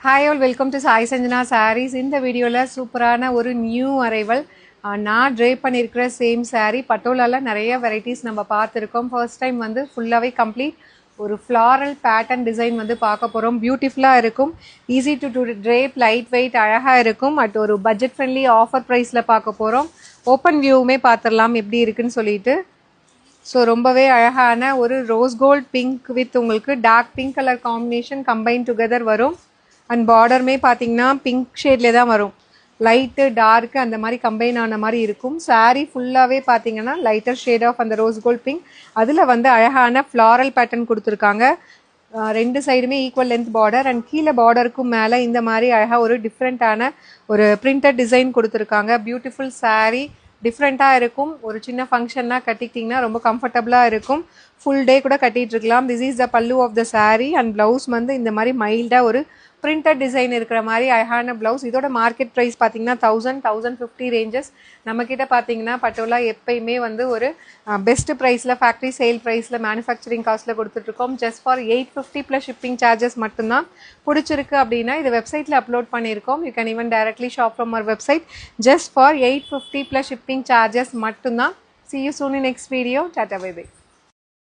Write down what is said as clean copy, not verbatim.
Hi all, welcome to Sai Sanjana Sarees. இந்த வீடியோல சூப்பரான ஒரு நியூ அரைவல் நான் ட்ரே பண்ணியிருக்கிற சேம் saree பட்டோலால நிறைய வெரைட்டிஸ் நம்ம பார்த்துருக்கோம். ஃபர்ஸ்ட் டைம் வந்து ஃபுல்லாகவே கம்ப்ளீட் ஒரு ஃப்ளாரல் பேட்டர்ன் டிசைன் வந்து பார்க்க போகிறோம். பியூட்டிஃபுல்லாக இருக்கும், easy to drape, light weight, அழகாக இருக்கும். அட் ஒரு பட்ஜெட் ஃப்ரெண்ட்லி ஆஃபர் ப்ரைஸில் பார்க்க போகிறோம். ஓப்பன் வியூவுமே பார்த்துடலாம் எப்படி இருக்குன்னு சொல்லிட்டு. ஸோ ரொம்பவே அழகான ஒரு ரோஸ் கோல்ட் பிங்க் வித் உங்களுக்கு dark pink colour combination combine together வரும். அண்ட் பார்டருமே பார்த்தீங்கன்னா பிங்க் ஷேட்லேயே தான் வரும். லைட்டு டார்க்கு அந்த மாதிரி கம்பைன் ஆன மாதிரி இருக்கும். சாரீ ஃபுல்லாகவே பார்த்தீங்கன்னா லைட்டர் ஷேட் ஆஃப் அந்த ரோஸ் கோல்ட் பிங்க், அதில் வந்து அழகான ஃப்ளாரல் பேட்டர்ன் கொடுத்துருக்காங்க. ரெண்டு சைடுமே ஈக்குவல் லென்த் பார்டர் அண்ட் கீழே பார்டருக்கும் மேலே இந்த மாதிரி அழகாக ஒரு டிஃப்ரெண்ட்டான ஒரு பிரிண்டட் டிசைன் கொடுத்துருக்காங்க. பியூட்டிஃபுல் சாரீ, டிஃப்ரெண்ட்டாக இருக்கும். ஒரு சின்ன ஃபங்க்ஷன்னா கட்டிக்கிட்டிங்கன்னா ரொம்ப கம்ஃபர்டபுளாக இருக்கும். ஃபுல் டே கூட கட்டிகிட்டு இருக்கலாம். This is the pallu of the sari and blouse வந்து இந்த மாதிரி மைல்டாக ஒரு பிரிண்டட் டிசைன் இருக்கிற மாதிரி அழகான ப்ளவுஸ். இதோட மார்க்கெட் ப்ரைஸ் பார்த்தீங்கன்னா 1050 ரேஞ்சஸ். நம்மக்கிட்ட பார்த்தீங்கன்னா பட்டோலா எப்பயுமே வந்து ஒரு பெஸ்ட் ப்ரைஸில் ஃபேக்ட்ரி சேல் ப்ரைஸில் மேனுஃபேக்சரிங் காஸ்ட்டில் கொடுத்துட்ருக்கோம். Just for 850 plus shipping charges மட்டும்தான். பிடிச்சிருக்கு அப்படின்னா இது வெப்சைட்டில் அப்லோட் பண்ணியிருக்கோம். You can even directly shop from our website just for 850 plus shipping charges மட்டும்தான். See you soon in next video. Tata, bye bye.